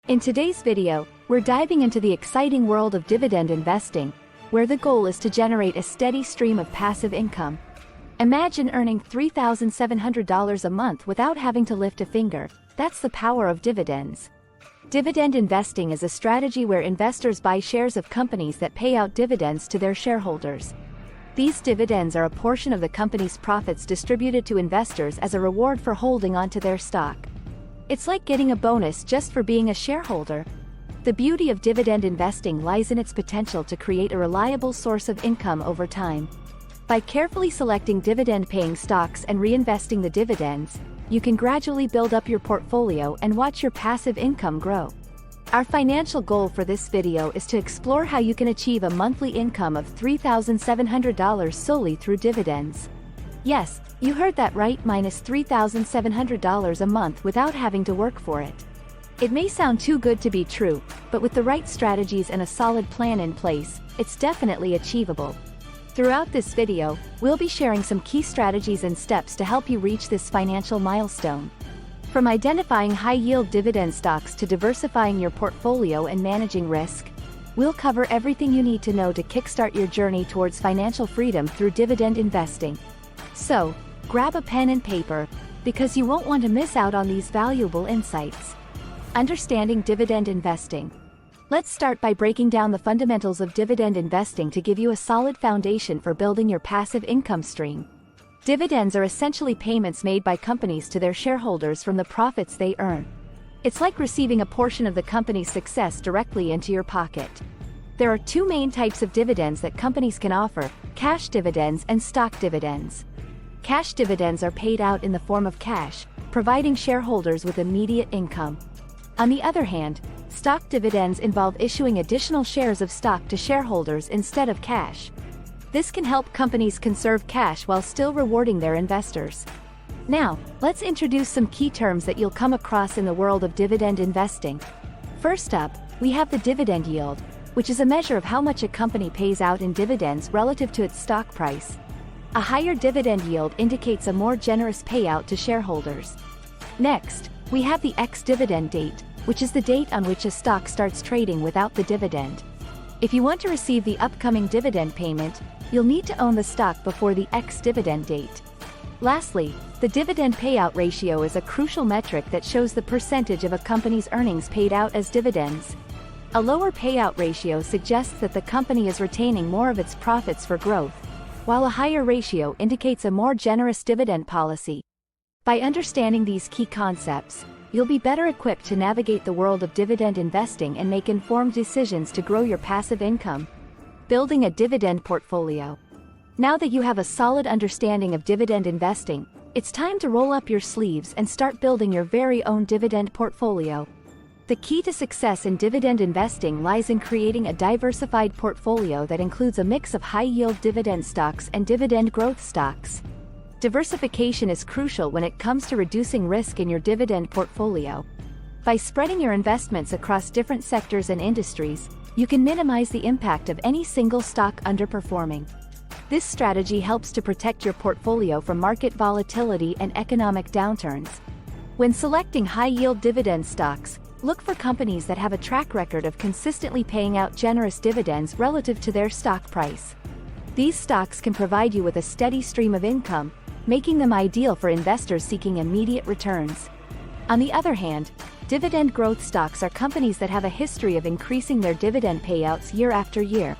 In today's video, we're diving into the exciting world of dividend investing, where the goal is to generate a steady stream of passive income. Imagine earning $3,700 a month without having to lift a finger. That's the power of dividends. Dividend investing is a strategy where investors buy shares of companies that pay out dividends to their shareholders. These dividends are a portion of the company's profits distributed to investors as a reward for holding onto their stock. It's like getting a bonus just for being a shareholder. The beauty of dividend investing lies in its potential to create a reliable source of income over time. By carefully selecting dividend-paying stocks and reinvesting the dividends, you can gradually build up your portfolio and watch your passive income grow. Our financial goal for this video is to explore how you can achieve a monthly income of $3,700 solely through dividends. Yes, you heard that right, minus $3,700 a month without having to work for it. It may sound too good to be true, but with the right strategies and a solid plan in place, it's definitely achievable. Throughout this video, we'll be sharing some key strategies and steps to help you reach this financial milestone. From identifying high-yield dividend stocks to diversifying your portfolio and managing risk, we'll cover everything you need to know to kickstart your journey towards financial freedom through dividend investing. So, grab a pen and paper, because you won't want to miss out on these valuable insights. Understanding dividend investing. Let's start by breaking down the fundamentals of dividend investing to give you a solid foundation for building your passive income stream. Dividends are essentially payments made by companies to their shareholders from the profits they earn. It's like receiving a portion of the company's success directly into your pocket. There are two main types of dividends that companies can offer: cash dividends and stock dividends. Cash dividends are paid out in the form of cash, providing shareholders with immediate income. On the other hand, stock dividends involve issuing additional shares of stock to shareholders instead of cash. This can help companies conserve cash while still rewarding their investors. Now, let's introduce some key terms that you'll come across in the world of dividend investing. First up, we have the dividend yield, which is a measure of how much a company pays out in dividends relative to its stock price. A higher dividend yield indicates a more generous payout to shareholders. Next, we have the ex-dividend date, which is the date on which a stock starts trading without the dividend. If you want to receive the upcoming dividend payment, you'll need to own the stock before the ex-dividend date. Lastly, the dividend payout ratio is a crucial metric that shows the percentage of a company's earnings paid out as dividends. A lower payout ratio suggests that the company is retaining more of its profits for growth, while a higher ratio indicates a more generous dividend policy. By understanding these key concepts, you'll be better equipped to navigate the world of dividend investing and make informed decisions to grow your passive income. Building a dividend portfolio. Now that you have a solid understanding of dividend investing, it's time to roll up your sleeves and start building your very own dividend portfolio. The key to success in dividend investing lies in creating a diversified portfolio that includes a mix of high-yield dividend stocks and dividend growth stocks. Diversification is crucial when it comes to reducing risk in your dividend portfolio. By spreading your investments across different sectors and industries, you can minimize the impact of any single stock underperforming. This strategy helps to protect your portfolio from market volatility and economic downturns. When selecting high-yield dividend stocks, look for companies that have a track record of consistently paying out generous dividends relative to their stock price. These stocks can provide you with a steady stream of income, making them ideal for investors seeking immediate returns. On the other hand, dividend growth stocks are companies that have a history of increasing their dividend payouts year after year.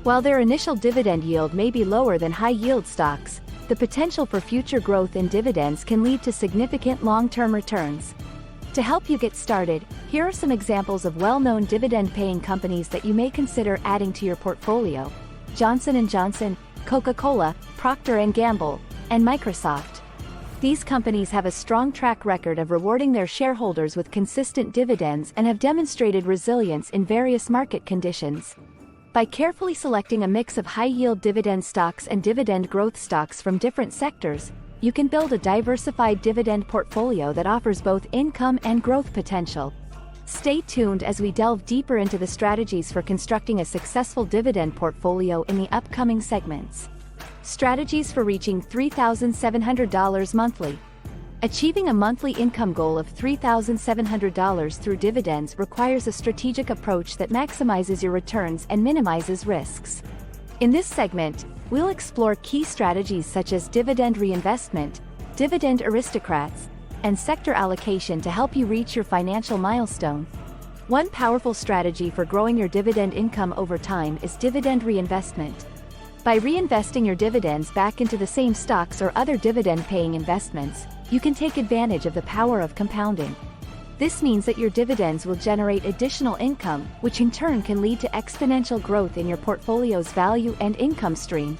While their initial dividend yield may be lower than high-yield stocks, the potential for future growth in dividends can lead to significant long-term returns. To help you get started, here are some examples of well-known dividend-paying companies that you may consider adding to your portfolio: Johnson & Johnson, Coca-Cola, Procter & Gamble, and Microsoft. These companies have a strong track record of rewarding their shareholders with consistent dividends and have demonstrated resilience in various market conditions. By carefully selecting a mix of high-yield dividend stocks and dividend growth stocks from different sectors, you can build a diversified dividend portfolio that offers both income and growth potential. Stay tuned as we delve deeper into the strategies for constructing a successful dividend portfolio in the upcoming segments. Strategies for reaching $3,700 monthly. Achieving a monthly income goal of $3,700 through dividends requires a strategic approach that maximizes your returns and minimizes risks. In this segment, we'll explore key strategies such as dividend reinvestment, dividend aristocrats, and sector allocation to help you reach your financial milestone. One powerful strategy for growing your dividend income over time is dividend reinvestment. By reinvesting your dividends back into the same stocks or other dividend-paying investments, you can take advantage of the power of compounding. This means that your dividends will generate additional income, which in turn can lead to exponential growth in your portfolio's value and income stream.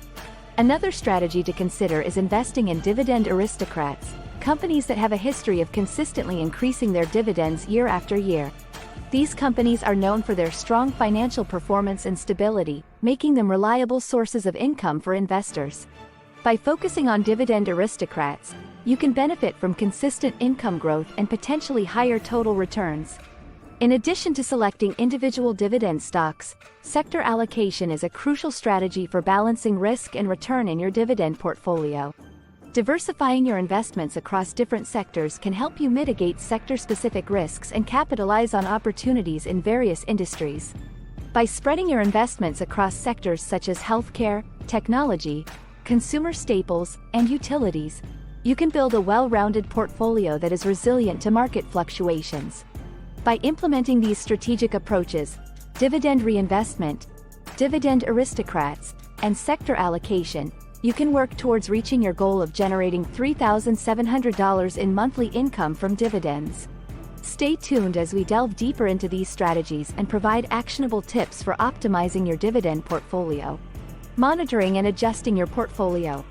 Another strategy to consider is investing in dividend aristocrats, companies that have a history of consistently increasing their dividends year after year. These companies are known for their strong financial performance and stability, making them reliable sources of income for investors. By focusing on dividend aristocrats, you can benefit from consistent income growth and potentially higher total returns. In addition to selecting individual dividend stocks, sector allocation is a crucial strategy for balancing risk and return in your dividend portfolio. Diversifying your investments across different sectors can help you mitigate sector-specific risks and capitalize on opportunities in various industries. By spreading your investments across sectors such as healthcare, technology, consumer staples, and utilities, you can build a well-rounded portfolio that is resilient to market fluctuations. By implementing these strategic approaches, dividend reinvestment, dividend aristocrats, and sector allocation, you can work towards reaching your goal of generating $3,700 in monthly income from dividends. Stay tuned as we delve deeper into these strategies and provide actionable tips for optimizing your dividend portfolio. Monitoring and adjusting your portfolio.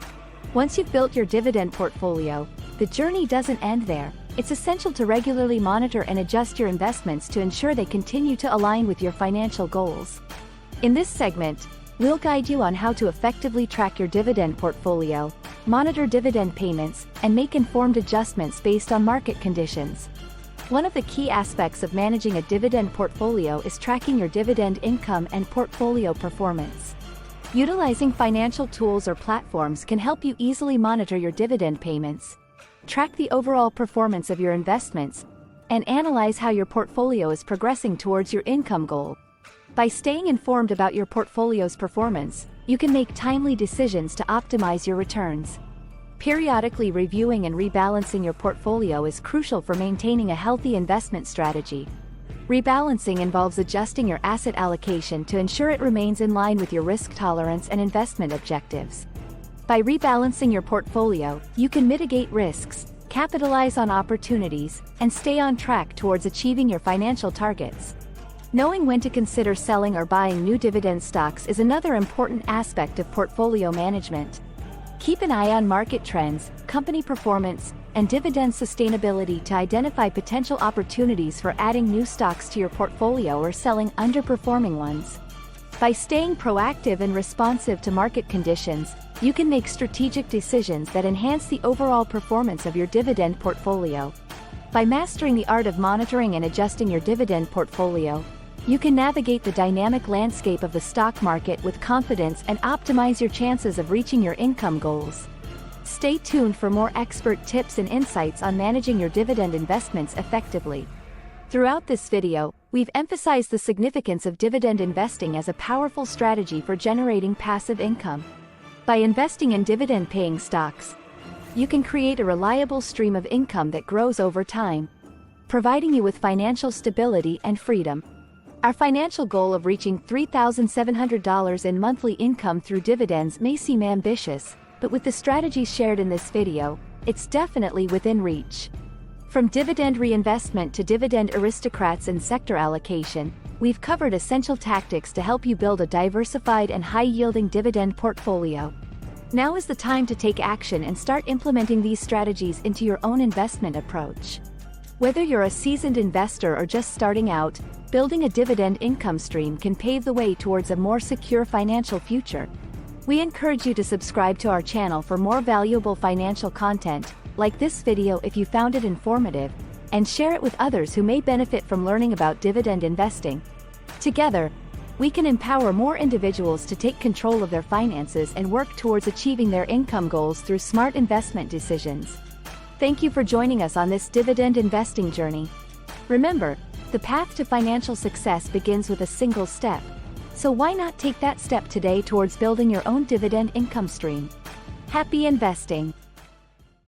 Once you've built your dividend portfolio, the journey doesn't end there. It's essential to regularly monitor and adjust your investments to ensure they continue to align with your financial goals. In this segment, we'll guide you on how to effectively track your dividend portfolio, monitor dividend payments, and make informed adjustments based on market conditions. One of the key aspects of managing a dividend portfolio is tracking your dividend income and portfolio performance. Utilizing financial tools or platforms can help you easily monitor your dividend payments, track the overall performance of your investments, and analyze how your portfolio is progressing towards your income goal. By staying informed about your portfolio's performance, you can make timely decisions to optimize your returns. Periodically reviewing and rebalancing your portfolio is crucial for maintaining a healthy investment strategy. Rebalancing involves adjusting your asset allocation to ensure it remains in line with your risk tolerance and investment objectives. By rebalancing your portfolio, you can mitigate risks, capitalize on opportunities, and stay on track towards achieving your financial targets. Knowing when to consider selling or buying new dividend stocks is another important aspect of portfolio management. Keep an eye on market trends, company performance, and dividend sustainability to identify potential opportunities for adding new stocks to your portfolio or selling underperforming ones. By staying proactive and responsive to market conditions, you can make strategic decisions that enhance the overall performance of your dividend portfolio. By mastering the art of monitoring and adjusting your dividend portfolio, you can navigate the dynamic landscape of the stock market with confidence and optimize your chances of reaching your income goals. Stay tuned for more expert tips and insights on managing your dividend investments effectively. Throughout this video, we've emphasized the significance of dividend investing as a powerful strategy for generating passive income. By investing in dividend-paying stocks, you can create a reliable stream of income that grows over time, providing you with financial stability and freedom. Our financial goal of reaching $3,700 in monthly income through dividends may seem ambitious, but with the strategies shared in this video, it's definitely within reach. From dividend reinvestment to dividend aristocrats and sector allocation, we've covered essential tactics to help you build a diversified and high-yielding dividend portfolio. Now is the time to take action and start implementing these strategies into your own investment approach. Whether you're a seasoned investor or just starting out, building a dividend income stream can pave the way towards a more secure financial future. We encourage you to subscribe to our channel for more valuable financial content, like this video if you found it informative, and share it with others who may benefit from learning about dividend investing. Together, we can empower more individuals to take control of their finances and work towards achieving their income goals through smart investment decisions. Thank you for joining us on this dividend investing journey. Remember, the path to financial success begins with a single step. So why not take that step today towards building your own dividend income stream? Happy investing!